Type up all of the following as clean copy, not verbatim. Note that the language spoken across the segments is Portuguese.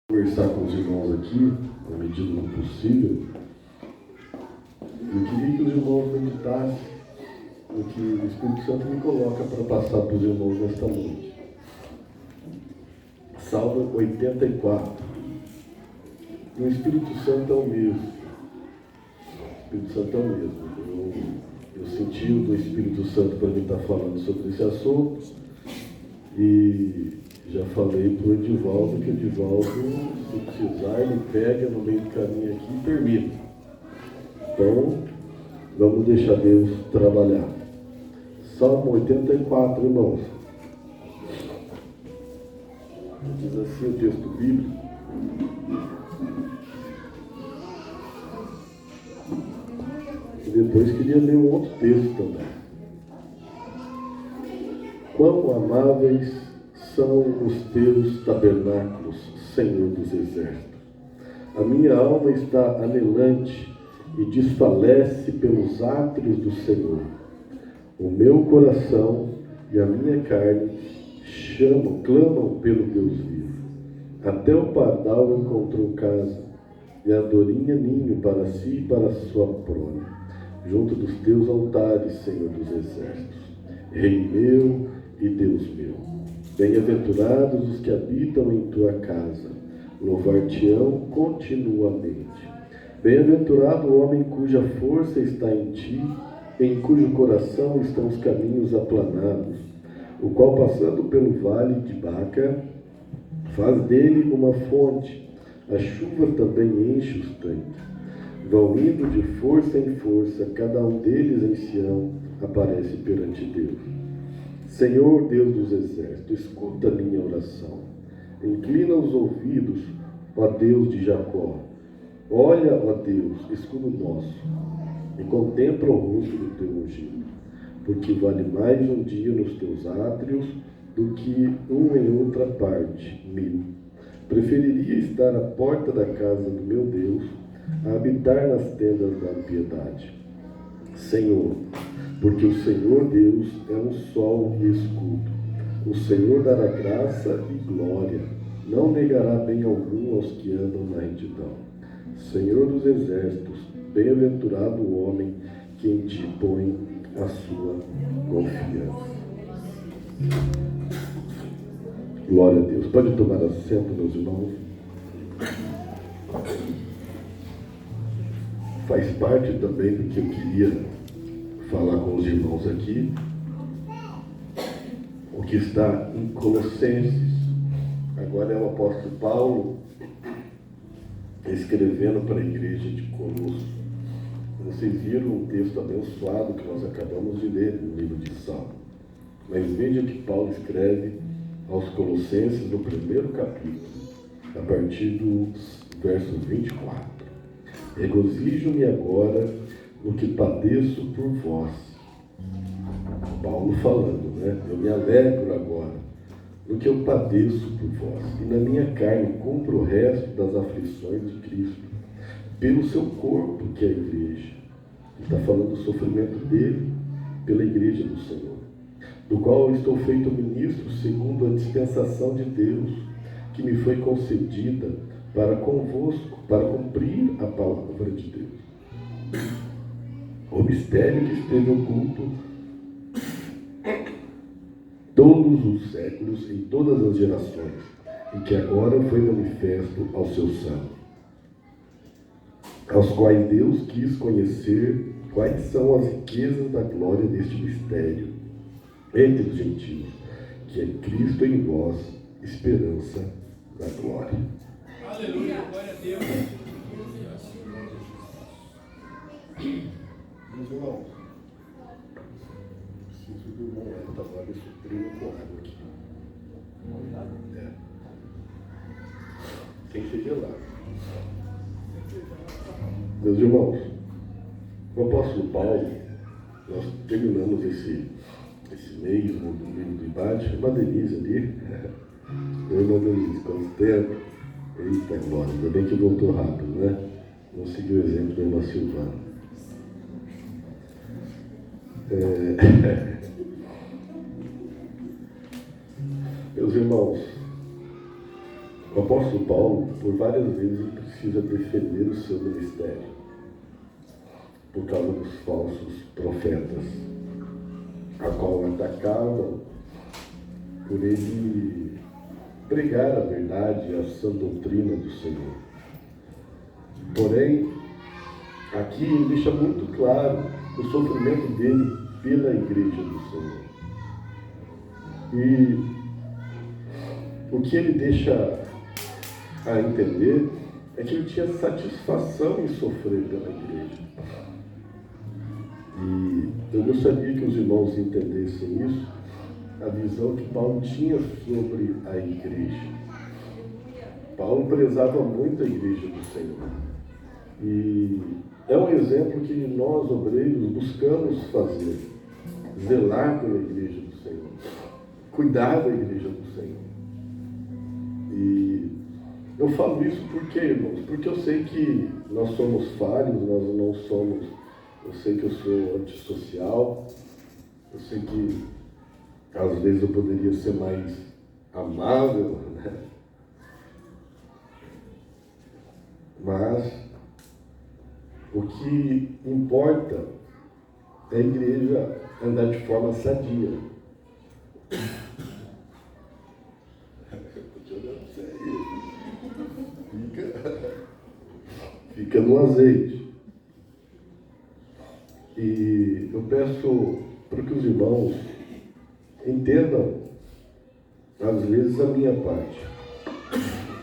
Conversar com os irmãos aqui, na medida do possível. Eu queria que os irmãos meditassem no que o Espírito Santo me coloca para passar para os irmãos nesta noite. Salmo 84. O Espírito Santo é o mesmo. O Espírito Santo é o mesmo. Eu senti o do Espírito Santo para mim estar falando sobre esse assunto. E já falei para o Edivaldo que o Edivaldo, se precisar, ele pega no meio do caminho aqui e termina. Então, vamos deixar Deus trabalhar. Salmo 84, irmãos. Diz assim o texto bíblico. E depois queria ler um outro texto também. Quão amáveis são os teus tabernáculos, Senhor dos exércitos. A minha alma está anelante e desfalece pelos átrios do Senhor. O meu coração e a minha carne clamam pelo Deus vivo. Até o pardal encontrou casa, e a andorinha ninho para si e para sua prole, junto dos teus altares, Senhor dos exércitos. Rei meu e Deus meu. Bem-aventurados os que habitam em tua casa, louvar-te-ão continuamente. Bem-aventurado o homem cuja força está em ti, em cujo coração estão os caminhos aplanados, o qual, passando pelo vale de Baca, faz dele uma fonte, a chuva também enche os tanques. Vão indo de força em força, cada um deles em Sião aparece perante Deus. Senhor Deus dos exércitos, escuta a minha oração. Inclina os ouvidos, ó Deus de Jacó. Olha, ó Deus, escudo nosso, e contempla o rosto do teu ungido, porque vale mais um dia nos teus átrios do que um em outra parte, 1000. Preferiria estar à porta da casa do meu Deus, a habitar nas tendas da piedade. Senhor, porque o Senhor Deus é um sol e escudo. O Senhor dará graça e glória, não negará bem algum aos que andam na retidão. Senhor dos exércitos, bem-aventurado o homem que em ti põe a sua confiança. Glória a Deus. Pode tomar assento, meus irmãos. Faz parte também do que eu queria falar com os irmãos aqui, o que está em Colossenses. Agora é o apóstolo Paulo escrevendo para a igreja de Colosso. Vocês viram um texto abençoado que nós acabamos de ler no livro de Salmo. Mas veja que Paulo escreve aos Colossenses no primeiro capítulo, a partir do verso 24. Regozijo-me agora no que padeço por vós. Paulo falando, né? Eu me alegro agora no que eu padeço por vós, e na minha carne cumpro o resto das aflições de Cristo, pelo seu corpo, que é a igreja. Ele está falando do sofrimento dele pela igreja do Senhor, do qual eu estou feito ministro segundo a dispensação de Deus, que me foi concedida para convosco, para cumprir a palavra de Deus. O mistério que esteve oculto todos os séculos, em todas as gerações, e que agora foi manifesto aos seus santos, aos quais Deus quis conhecer quais são as riquezas da glória deste mistério entre os gentios, que é Cristo em vós, esperança da glória. Aleluia, glória a Deus. Meus irmãos, preciso do irmão Elton agora suprindo com água aqui. É. Tem que ser gelado. Meus irmãos, o apóstolo Paulo, nós terminamos esse mês no domingo do embate, uma Denise ali. Eu, irmã Denise, quanto tempo? Eita glória, ainda bem que voltou rápido, né? Não seguiu o exemplo da irmã Silvana. Meus irmãos, O apóstolo Paulo, por várias vezes, ele precisa defender o seu ministério por causa dos falsos profetas, a qual atacavam por ele pregar a verdade e a sã doutrina do Senhor. Porém, aqui ele deixa muito claro o sofrimento dele pela igreja do Senhor. E o que ele deixa a entender é que ele tinha satisfação em sofrer pela igreja. E eu gostaria que os irmãos entendessem isso, a visão que Paulo tinha sobre a igreja. Paulo prezava muito a igreja do Senhor. E é um exemplo que nós, obreiros, buscamos fazer. Zelar pela igreja do Senhor. Cuidar da igreja do Senhor. E eu falo isso porque, irmãos, porque eu sei que nós somos falhos, nós não somos. Eu sei que eu sou antissocial, eu sei que às vezes eu poderia ser mais amável, né? Mas o que importa é a igreja andar de forma sadia. Fica no azeite. E eu peço para que os irmãos entendam, às vezes, a minha parte.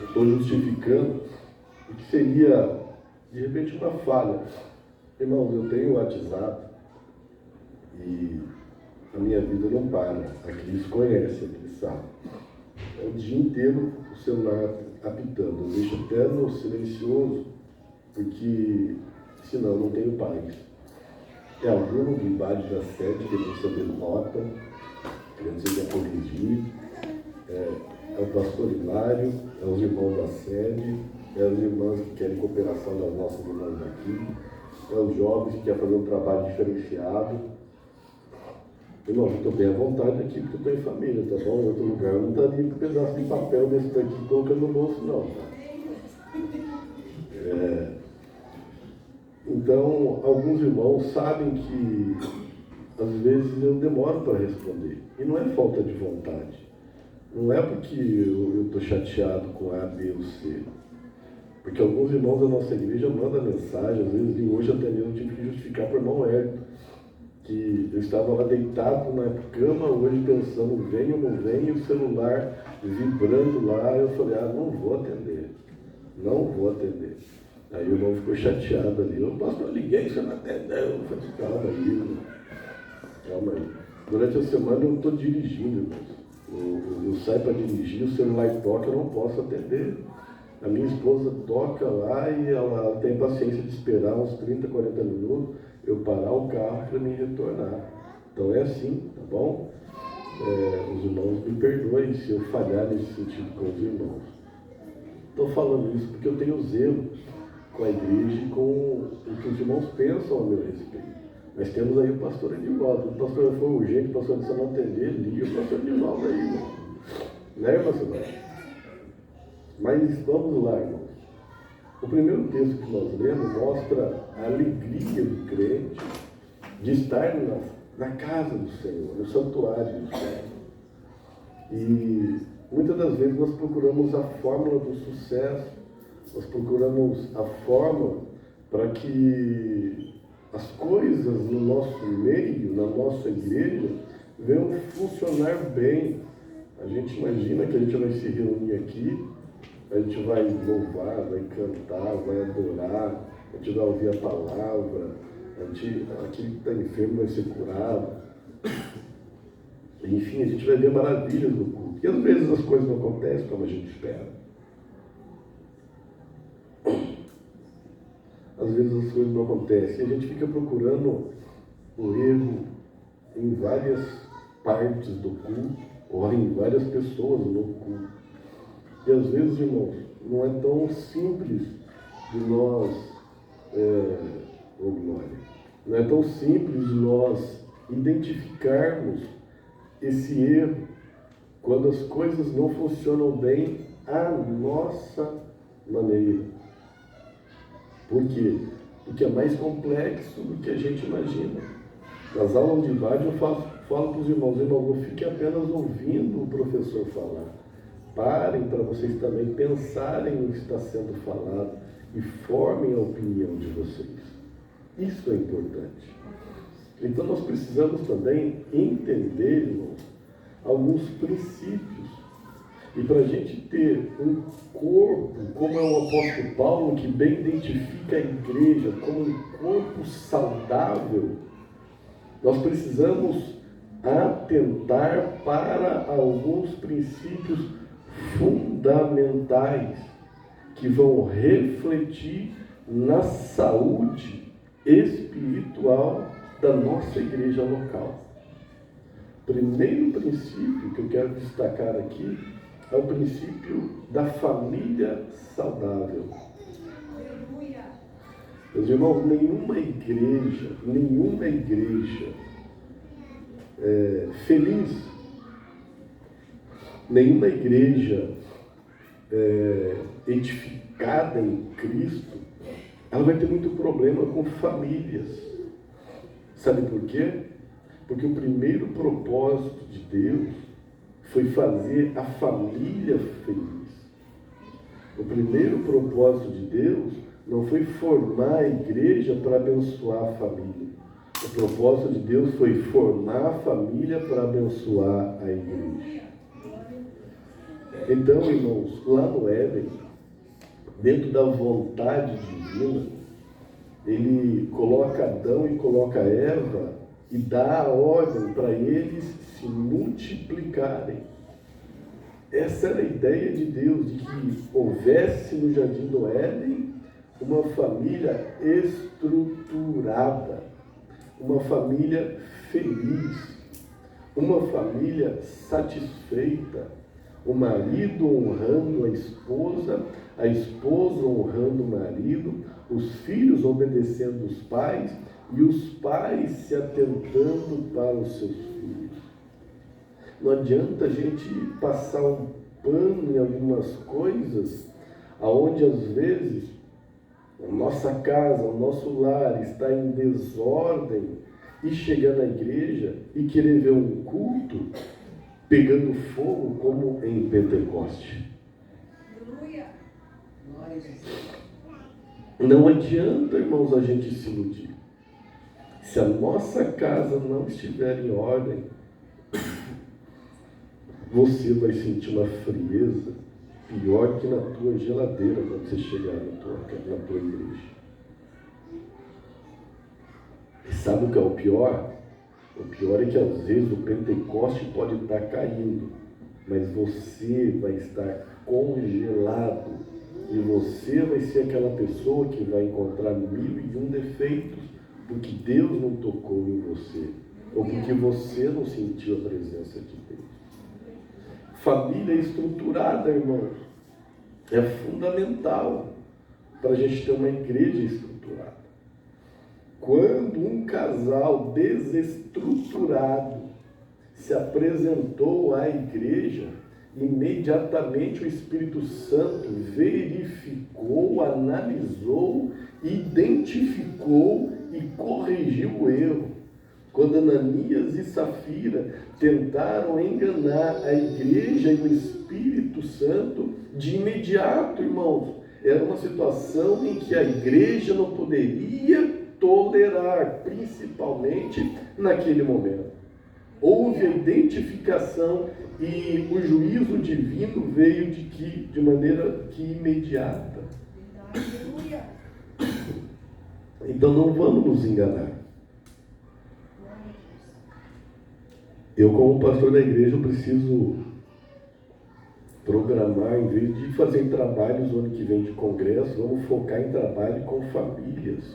Eu estou justificando o que seria, de repente, uma falha. Irmãos, eu tenho o WhatsApp e a minha vida não para. A Cris conhece, a Cris sabe. É o dia inteiro o celular apitando. Eu deixo até no silencioso, porque senão eu não tenho paz. É aluno do IBAD da sede, querendo saber nota, querendo saber corrigir, é o pastor Hilário, é os irmãos da sede, é as irmãs que querem cooperação das nossas irmãs aqui, é os jovens que querem fazer um trabalho diferenciado. Irmão, eu estou bem à vontade aqui porque eu estou em família, tá bom? Em outro lugar eu não estaria com um pedaço de papel desse daqui colocando no bolso, não. Tá? Então, alguns irmãos sabem que às vezes eu demoro para responder. E não é falta de vontade. Não é porque eu estou chateado com A, B ou C. Porque alguns irmãos da nossa igreja mandam mensagem, às vezes, e hoje até mesmo tive que justificar para o irmão Hélio, que eu estava lá deitado na cama hoje pensando, venho ou não venho, o celular vibrando lá, eu falei, não vou atender. Não vou atender. Aí o irmão ficou chateado ali. Eu, pastor, eu liguei, você não atendeu. Eu falei, calma aí, irmão. Calma aí. Durante a semana eu estou dirigindo, irmãos. Eu saio para dirigir, o celular toca, eu não posso atender. A minha esposa toca lá e ela tem paciência de esperar uns 30, 40 minutos, eu parar o carro para me retornar. Então é assim, tá bom? Os irmãos me perdoem se eu falhar nesse sentido com os irmãos. Estou falando isso porque eu tenho zelo com a igreja e com o que os irmãos pensam a meu respeito. Nós temos aí o pastor Edivaldo. O pastor foi urgente, o pastor disse não atender, liga o pastor Edivaldo aí, irmão. Né, pastor? Mas vamos lá, irmãos. O primeiro texto que nós lemos mostra a alegria do crente de estar na casa do Senhor, no santuário do Senhor. E muitas das vezes nós procuramos a fórmula do sucesso, nós procuramos a forma para que as coisas no nosso meio, na nossa igreja, venham funcionar bem. A gente imagina que a gente vai se reunir aqui, a gente vai louvar, vai cantar, vai adorar, a gente vai ouvir a palavra, aquele que está enfermo vai ser curado. Enfim, a gente vai ver maravilhas no culto. E às vezes as coisas não acontecem como a gente espera. Às vezes as coisas não acontecem. E a gente fica procurando o erro em várias partes do culto, ou em várias pessoas no culto. E às vezes, irmãos, não é tão simples de nós, glória, não é tão simples de nós identificarmos esse erro quando as coisas não funcionam bem à nossa maneira. Por quê? Porque é mais complexo do que a gente imagina. Nas aulas de base eu falo para os irmãos, não fiquem apenas ouvindo o professor falar. Parem para vocês também pensarem no que está sendo falado e formem a opinião de vocês. Isso é importante. Então nós precisamos também entender, irmãos, alguns princípios. E para a gente ter um corpo, como é o apóstolo Paulo, que bem identifica a igreja como um corpo saudável, nós precisamos atentar para alguns princípios fundamentais que vão refletir na saúde espiritual da nossa igreja local. Primeiro princípio que eu quero destacar aqui é o princípio da família saudável. Meus irmãos, nenhuma igreja feliz, nenhuma igreja edificada em Cristo, ela vai ter muito problema com famílias. Sabe por quê? Porque o primeiro propósito de Deus foi fazer a família feliz. O primeiro propósito de Deus não foi formar a igreja para abençoar a família. O propósito de Deus foi formar a família para abençoar a igreja. Então, irmãos, lá no Éden, dentro da vontade divina, ele coloca Adão e coloca Eva e dá a ordem para eles se multiplicarem. Essa era a ideia de Deus, de que houvesse no Jardim do Éden uma família estruturada, uma família feliz, uma família satisfeita, o marido honrando a esposa honrando o marido, os filhos obedecendo os pais e os pais se atentando para os seus filhos. Não adianta a gente passar um pano em algumas coisas, aonde às vezes a nossa casa, o nosso lar está em desordem e chegar na igreja e querer ver um culto pegando fogo como em Pentecoste. Não adianta, irmãos, a gente se iludir. Se a nossa casa não estiver em ordem, você vai sentir uma frieza pior que na tua geladeira quando você chegar na tua igreja. E sabe o que é o pior? O pior é que às vezes o Pentecoste pode estar caindo, mas você vai estar congelado e você vai ser aquela pessoa que vai encontrar 1001 defeitos porque Deus não tocou em você ou porque você não sentiu a presença de Deus. Família estruturada, irmãos, é fundamental para a gente ter uma igreja estruturada. Quando um casal desestruturado se apresentou à igreja, imediatamente o Espírito Santo verificou, analisou, identificou e corrigiu o erro. Quando Ananias e Safira tentaram enganar a igreja e o Espírito Santo, de imediato, irmãos, era uma situação em que a igreja não poderia tolerar, principalmente naquele momento. Houve a identificação e o juízo divino veio de maneira que imediata. Então não vamos nos enganar. Eu, como pastor da igreja, preciso programar, em vez de fazer trabalhos no ano que vem de congresso, vamos focar em trabalho com famílias.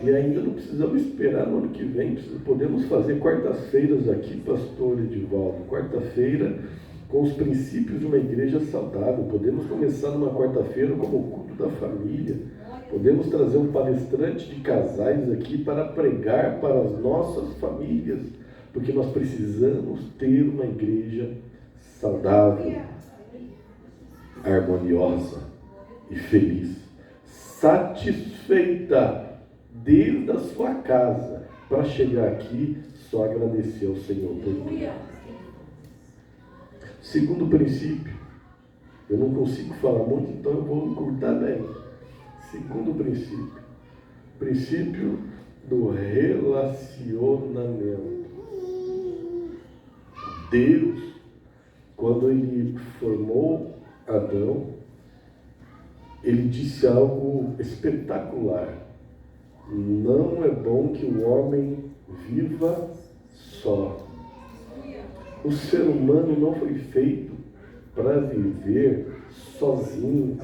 E ainda não precisamos esperar no ano que vem, podemos fazer quartas-feiras aqui, pastor Edivaldo, quarta-feira com os princípios de uma igreja saudável. Podemos começar numa quarta-feira como o culto da família. Podemos trazer um palestrante de casais aqui para pregar para as nossas famílias, porque nós precisamos ter uma igreja saudável. harmoniosa e feliz, satisfeita desde a sua casa, para chegar aqui só agradecer ao Senhor por tudo. Segundo princípio, eu não consigo falar muito, então eu vou encurtar bem. Segundo princípio do relacionamento. Deus, quando Ele formou Adão, Ele disse algo espetacular: não é bom que o homem viva só. O ser humano não foi feito para viver sozinho.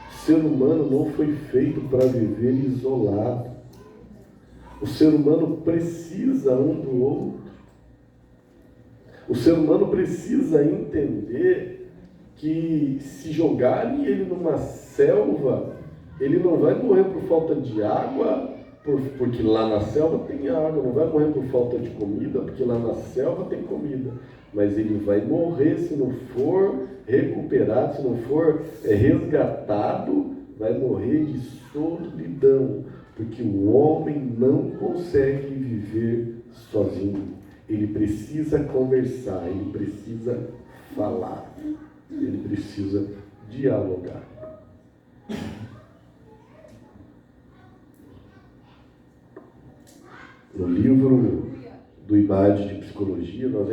O ser humano não foi feito para viver isolado. O ser humano precisa um do outro. O ser humano precisa entender que se jogarem ele numa selva, ele não vai morrer por falta de água, porque lá na selva tem água, não vai morrer por falta de comida, porque lá na selva tem comida, mas ele vai morrer se não for recuperado, se não for resgatado, vai morrer de solidão, porque o homem não consegue viver sozinho. Ele precisa conversar, ele precisa falar, ele precisa dialogar. No livro do IBAD de Psicologia, nós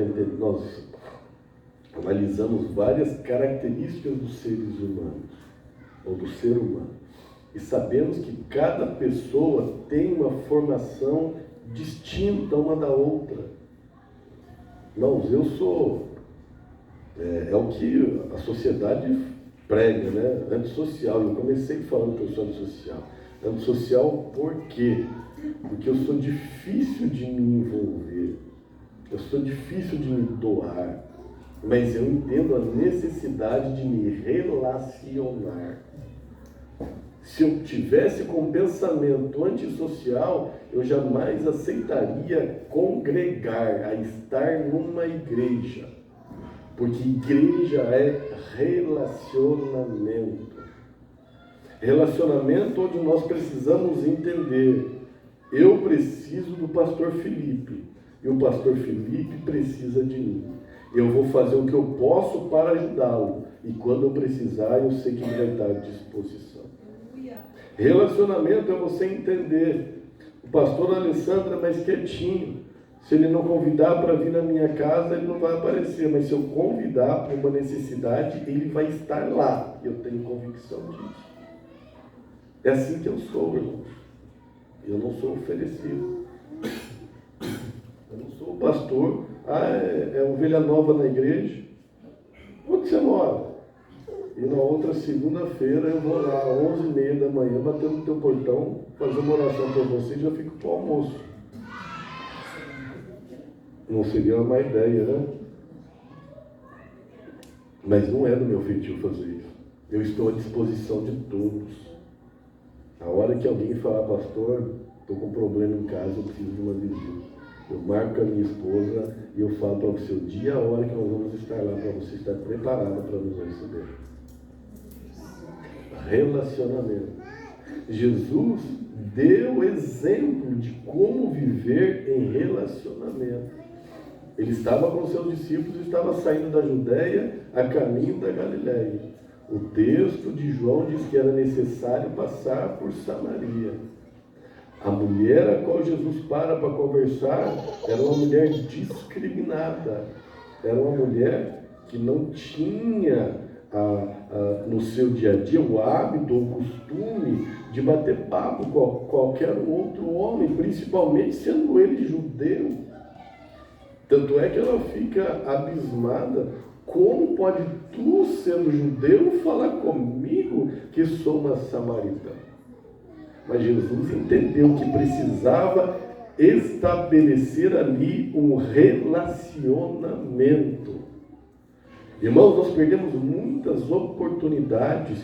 analisamos várias características dos seres humanos, ou do ser humano, e sabemos que cada pessoa tem uma formação distinta uma da outra. Irmãos, eu sou... É o que a sociedade prega, né? Antissocial. Eu comecei falando que eu sou antissocial. Antissocial por quê? Porque eu sou difícil de me envolver. Eu sou difícil de me doar. Mas eu entendo a necessidade de me relacionar. Se eu tivesse com um pensamento antissocial, eu jamais aceitaria congregar, a estar numa igreja. Porque igreja é relacionamento. Relacionamento onde nós precisamos entender: eu preciso do pastor Felipe, e o pastor Felipe precisa de mim. Eu vou fazer o que eu posso para ajudá-lo, e quando eu precisar, eu sei que ele vai estar à disposição. Relacionamento é você entender: o pastor Alessandro é mais quietinho, se ele não convidar para vir na minha casa, ele não vai aparecer, mas se eu convidar para uma necessidade, ele vai estar lá. Eu tenho convicção disso. É assim que eu sou, irmãos. Eu não sou oferecido. Eu não sou pastor. É ovelha nova na igreja. Onde você mora? E na outra segunda-feira eu vou lá, às 11h30 da manhã, bater no teu portão, fazer uma oração para você e já fico para o almoço. Não seria uma má ideia, né? Mas não é do meu feitio fazer isso. Eu estou à disposição de todos. A hora que alguém falar: pastor, estou com um problema em casa, eu preciso de uma visita, eu marco com a minha esposa e eu falo para você o dia e a hora que nós vamos estar lá, para você estar preparada para nos receber. Relacionamento. Jesus deu exemplo de como viver em relacionamento. Ele estava com seus discípulos, estava saindo da Judéia a caminho da Galileia. O texto de João diz que era necessário passar por Samaria. A mulher a qual Jesus para conversar era uma mulher discriminada. Era uma mulher que não tinha no seu dia a dia o hábito ou costume de bater papo com qualquer outro homem, principalmente sendo ele judeu. Tanto é que ela fica abismada: como pode tu, sendo judeu, falar comigo que sou uma samaritana? Mas Jesus entendeu que precisava estabelecer ali um relacionamento. Irmãos, nós perdemos muitas oportunidades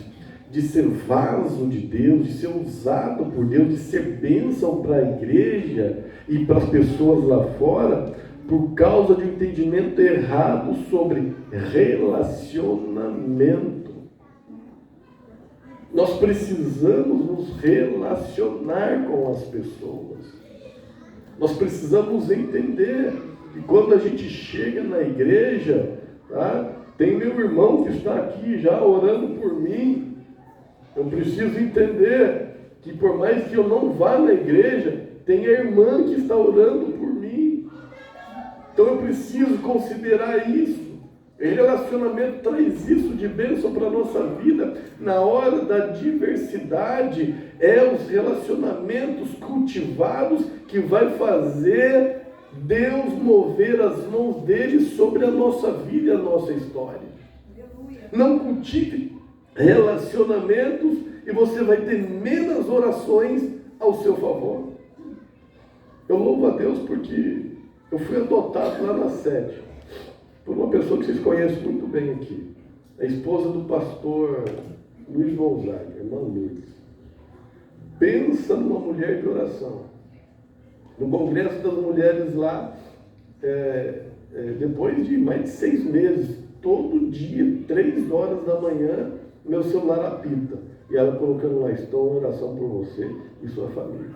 de ser vaso de Deus, de ser usado por Deus, de ser bênção para a igreja e para as pessoas lá fora, por causa de um entendimento errado sobre relacionamento. Nós precisamos nos relacionar com as pessoas. Nós precisamos entender que quando a gente chega na igreja, tá? Tem meu irmão que está aqui já orando por mim. Eu preciso entender que por mais que eu não vá na igreja, tem a irmã que está orando por mim. Então eu preciso considerar isso. O relacionamento traz isso de bênção para a nossa vida. Na hora da diversidade, é os relacionamentos cultivados que vai fazer Deus mover as mãos dele sobre a nossa vida e a nossa história. Não cultive relacionamentos e você vai ter menos orações ao seu favor. Eu louvo a Deus porque eu fui adotado lá na sede por uma pessoa que vocês conhecem muito bem aqui, a esposa do pastor Luiz Gonzaga, irmã Lourdes. Pensa numa mulher de oração. No congresso das mulheres lá, depois de mais de 6 meses, todo dia, 3 horas da manhã, meu celular apita. E ela colocando lá: estou em oração por você e sua família.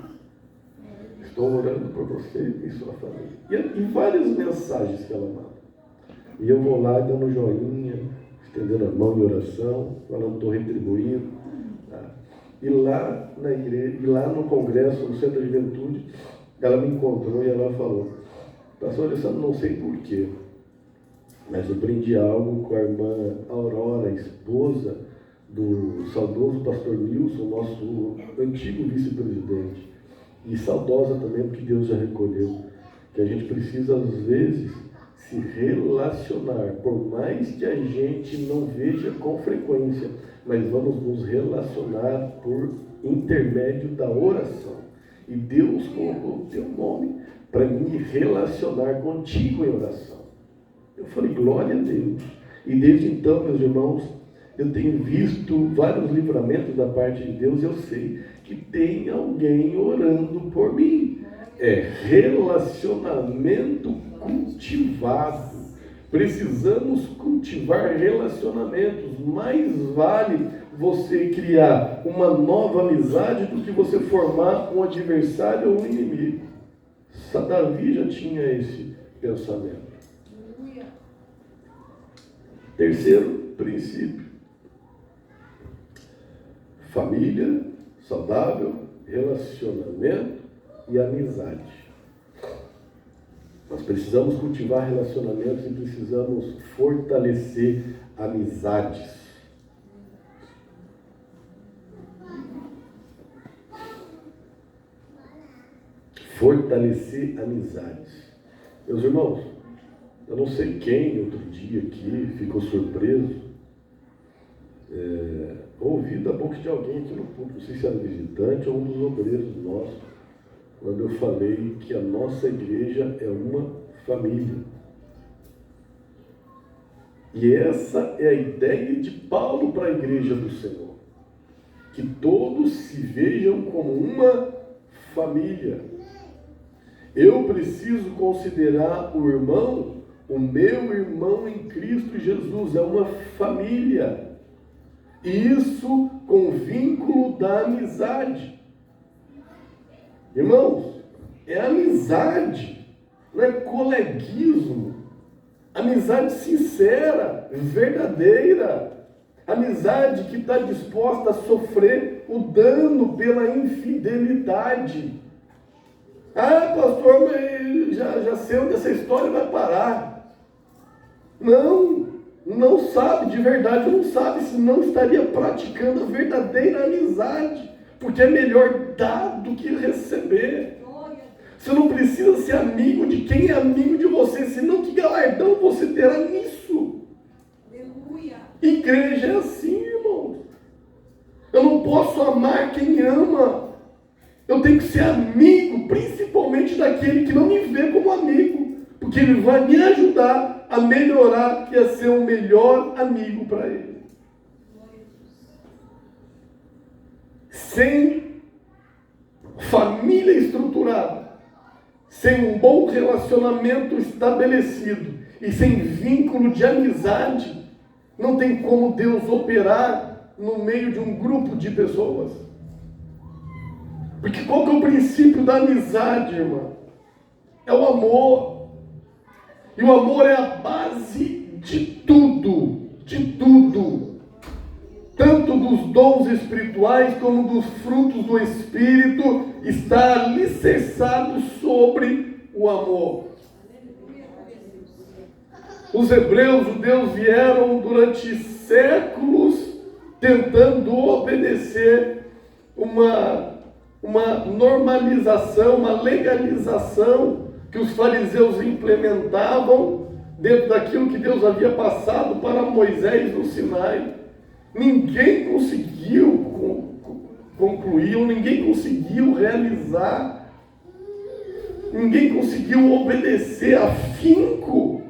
Estou orando por você e sua família. E várias mensagens que ela manda. E eu vou lá dando joinha, estendendo a mão em oração, falando: estou retribuindo. Tá? E lá na igreja, e lá no congresso, no Centro da Juventude, ela me encontrou e ela falou: pastor Alessandro, não sei porquê, mas eu aprendi algo com a irmã Aurora, esposa do saudoso pastor Nilson, nosso antigo vice-presidente. E saudosa também, porque Deus já recolheu. Que a gente precisa, às vezes, se relacionar, por mais que a gente não veja com frequência, mas vamos nos relacionar por intermédio da oração. E Deus colocou o teu nome para me relacionar contigo em oração. Eu falei: glória a Deus. E desde então, meus irmãos, eu tenho visto vários livramentos da parte de Deus. Eu sei que tem alguém orando por mim. É relacionamento cultivado. Precisamos cultivar relacionamentos. Mais vale você criar uma nova amizade do que você formar um adversário ou um inimigo. Davi já tinha esse pensamento. Terceiro princípio: família saudável, relacionamento e amizade. Nós precisamos cultivar relacionamentos e precisamos fortalecer amizades. Fortalecer amizades. Meus irmãos, eu não sei quem outro dia aqui ficou surpreso, ouvi da boca de alguém aqui no público, não sei se era visitante ou um dos obreiros nossos, quando eu falei que a nossa igreja é uma família. E essa é a ideia de Paulo para a igreja do Senhor. Que todos se vejam como uma família. Eu preciso considerar o irmão, o meu irmão em Cristo Jesus, é uma família. E isso com vínculo da amizade. Irmãos, é amizade, não é coleguismo. Amizade sincera, verdadeira. Amizade que está disposta a sofrer o dano pela infidelidade. Ah, pastor, mas já sei onde essa história vai parar. Não sabe, de verdade não sabe, senão estaria praticando a verdadeira amizade. Porque é melhor dar do que receber. Você não precisa ser amigo de quem é amigo de você, senão que galardão você terá nisso. Aleluia. Igreja é assim, irmão. Eu não posso amar quem ama. Eu tenho que ser amigo, principalmente daquele que não me vê como amigo, porque ele vai me ajudar a melhorar e a ser o melhor amigo para ele. Sem família estruturada, sem um bom relacionamento estabelecido e sem vínculo de amizade, não tem como Deus operar no meio de um grupo de pessoas. Porque qual que é o princípio da amizade, irmã? É o amor. E o amor é a base de tudo. De tudo. Tanto dos dons espirituais como dos frutos do Espírito, está alicerçado sobre o amor. Os hebreus, os judeus vieram durante séculos tentando obedecer uma normalização, uma legalização que os fariseus implementavam dentro daquilo que Deus havia passado para Moisés no Sinai. Ninguém conseguiu concluir, ninguém conseguiu realizar, ninguém conseguiu obedecer afinco.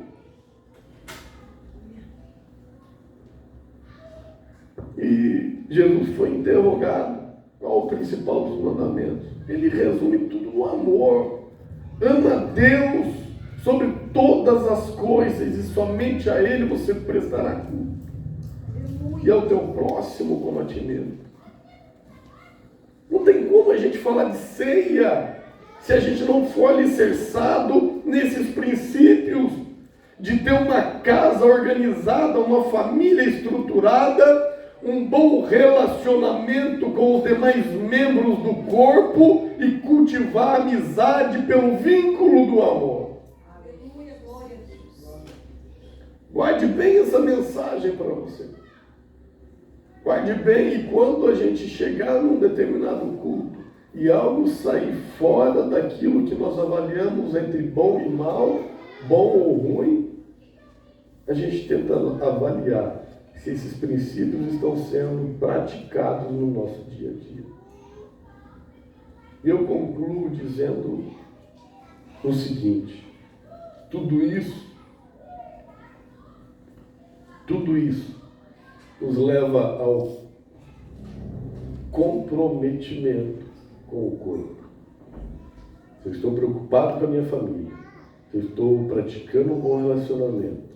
E Jesus foi interrogado. Qual o principal dos mandamentos? Ele resume tudo no amor. Ama a Deus sobre todas as coisas e somente a Ele você prestará culto. E ao teu próximo como a ti mesmo. Não tem como a gente falar de ceia se a gente não for alicerçado nesses princípios de ter uma casa organizada, uma família estruturada, um bom relacionamento com os demais membros do corpo e cultivar a amizade pelo vínculo do amor. Aleluia, glória a Deus. Guarde bem essa mensagem para você. Guarde bem, e quando a gente chegar num determinado culto e algo sair fora daquilo que nós avaliamos entre bom e mal, bom ou ruim, a gente tenta avaliar se esses princípios estão sendo praticados no nosso dia a dia. Eu concluo dizendo o seguinte: tudo isso nos leva ao comprometimento com o corpo. Se eu estou preocupado com a minha família, se eu estou praticando um bom relacionamento,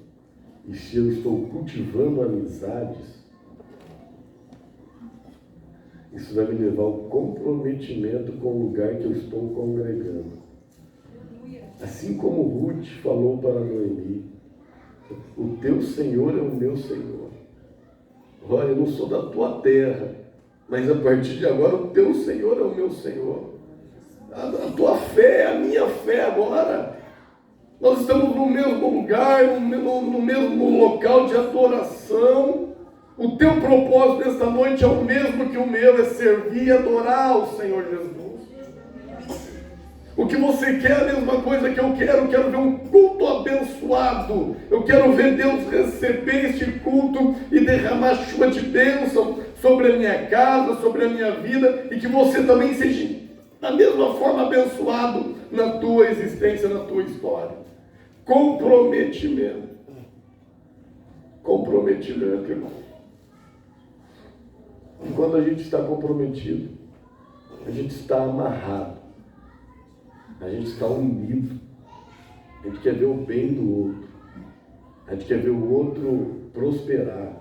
e se eu estou cultivando amizades, isso vai me levar ao comprometimento com o lugar que eu estou congregando. Assim como Ruth falou para Noemi: o teu Senhor é o meu Senhor. Olha, eu não sou da tua terra, mas a partir de agora o teu Senhor é o meu Senhor. A tua fé é a minha fé agora. Nós estamos no mesmo lugar, no mesmo local de adoração. O teu propósito nesta noite é o mesmo que o meu, é servir e adorar o Senhor Jesus. O que você quer é a mesma coisa que eu quero ver um culto abençoado. Eu quero ver Deus receber este culto e derramar chuva de bênção sobre a minha casa, sobre a minha vida, e que você também seja da mesma forma abençoado na tua existência, na tua história. Comprometimento. Comprometimento, irmão. E quando a gente está comprometido, a gente está amarrado. A gente está unido. A gente quer ver o bem do outro. A gente quer ver o outro prosperar.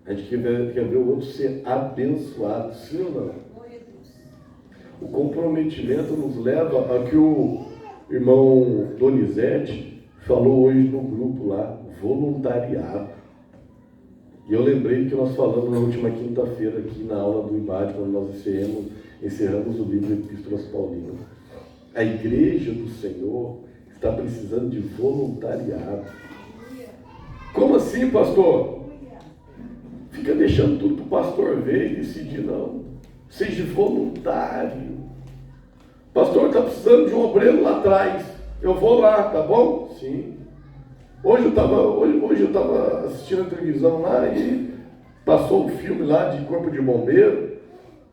A gente quer ver o outro ser abençoado. Sim ou não? O comprometimento nos leva a que o irmão Donizete falou hoje no grupo lá, voluntariado. E eu lembrei do que nós falamos na última quinta-feira aqui na aula do IBAD, quando nós encerramos o livro Epístolas Paulinas. A igreja do Senhor está precisando de voluntariado. Como assim, pastor? Fica deixando tudo para o pastor ver e decidir, não. Seja voluntário. O pastor está precisando de um obreiro lá atrás. Eu vou lá, tá bom? Sim. Hoje eu estava assistindo a televisão lá e passou um filme lá de Corpo de Bombeiro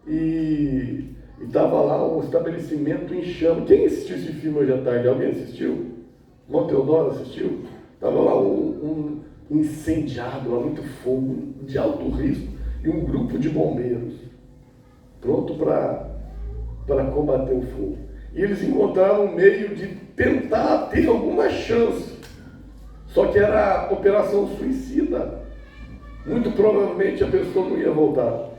e estava lá um estabelecimento em chama. Quem assistiu esse filme hoje à tarde? Alguém assistiu? Monteodoro assistiu? Estava lá um incendiado, lá muito fogo, de alto risco, e um grupo de bombeiros pronto para combater o fogo. E eles encontraram um meio de tentar ter alguma chance. Só que era operação suicida. muito provavelmente a pessoa não ia voltar.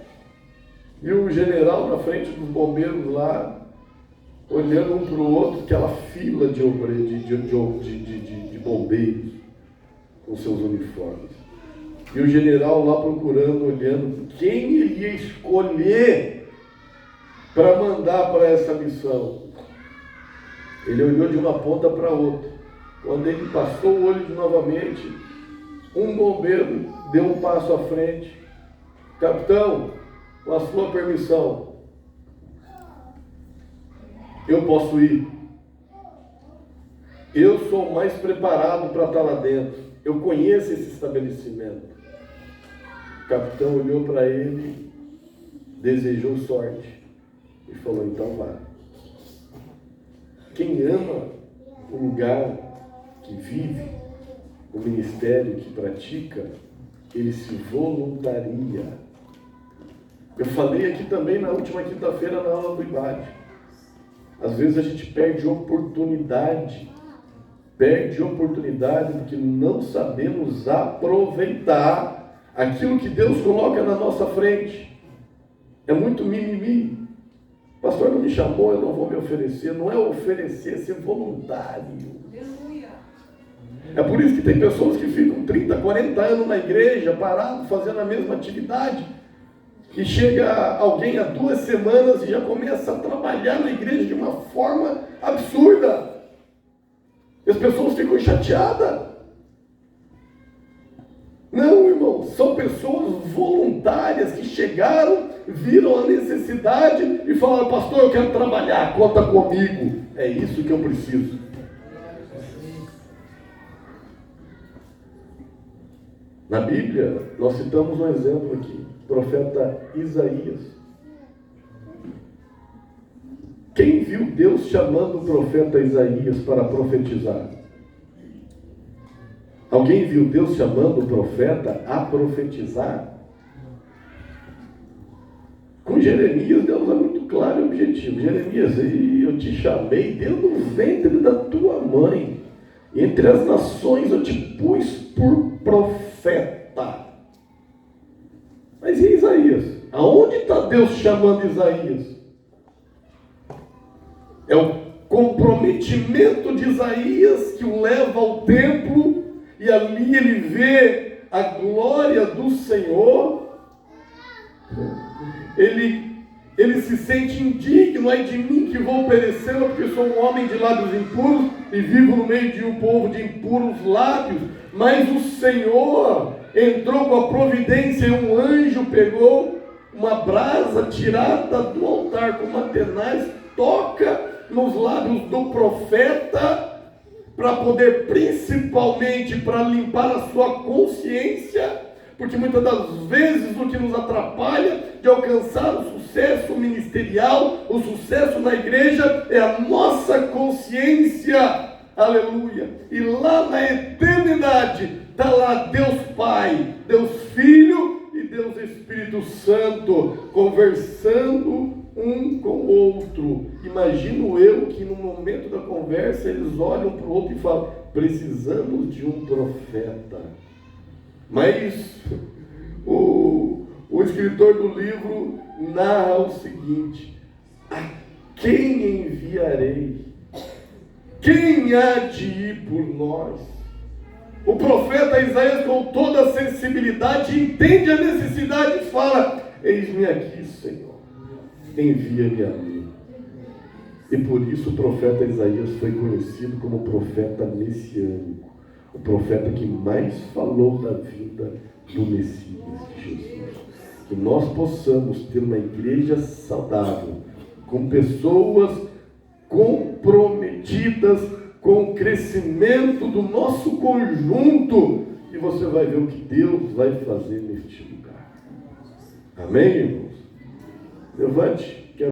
E o general na frente dos bombeiros lá, olhando um para o outro, aquela fila de bombeiros com seus uniformes. E o general lá procurando, olhando quem ele ia escolher para mandar para essa missão. Ele olhou de uma ponta para outra. Quando ele passou o olho novamente, um bombeiro deu um passo à frente. Capitão, com a sua permissão, eu posso ir. Eu sou mais preparado para estar lá dentro. Eu conheço esse estabelecimento. O capitão olhou para ele, desejou sorte e falou: então vá. Quem ama o lugar que vive, o ministério que pratica, ele se voluntaria. Eu falei aqui também na última quinta-feira na aula do IBAD. Às vezes a gente perde oportunidade porque não sabemos aproveitar aquilo que Deus coloca na nossa frente. É muito mimimi. O pastor não me chamou, eu não vou me oferecer. Não é oferecer, é ser voluntário. É por isso que tem pessoas que ficam 30, 40 anos na igreja, parados, fazendo a mesma atividade. E chega alguém há 2 semanas e já começa a trabalhar na igreja de uma forma absurda. E as pessoas ficam chateadas. Não, irmão, são pessoas voluntárias que chegaram, viram a necessidade e falaram: pastor, eu quero trabalhar, conta comigo. É isso que eu preciso. Na Bíblia, nós citamos um exemplo aqui, o profeta Isaías. Quem viu Deus chamando o profeta Isaías para profetizar? Alguém viu Deus chamando o profeta a profetizar? Com Jeremias, Deus é muito claro e objetivo. Jeremias, eu te chamei desde o ventre da tua mãe. Entre as nações eu te pus por profeta. Mas e Isaías? Aonde está Deus chamando Isaías? É o comprometimento de Isaías que o leva ao templo e ali ele vê a glória do Senhor. Ele se sente indigno: ai de mim que vou perecer, porque sou um homem de lábios impuros e vivo no meio de um povo de impuros lábios. Mas o Senhor entrou com a providência e um anjo pegou uma brasa tirada do altar com uma tenaz, toca nos lábios do profeta, para poder, principalmente, para limpar a sua consciência, porque muitas das vezes o que nos atrapalha de alcançar o sucesso ministerial, o sucesso na igreja, é a nossa consciência. Aleluia! E lá na eternidade está lá Deus Pai, Deus Filho e Deus Espírito Santo conversando um com o outro. Imagino eu que no momento da conversa eles olham para o outro e falam: precisamos de um profeta. Mas o escritor do livro narra o seguinte: a quem enviarei? Quem há de ir por nós? O profeta Isaías, com toda a sensibilidade, entende a necessidade e fala: eis-me aqui, Senhor, envia-me a mim. E por isso o profeta Isaías foi conhecido como profeta messiânico, o profeta que mais falou da vinda do Messias de Jesus. Que nós possamos ter uma igreja saudável, com pessoas comprometidas com o crescimento do nosso conjunto, e você vai ver o que Deus vai fazer neste lugar. Amém, irmãos? Levante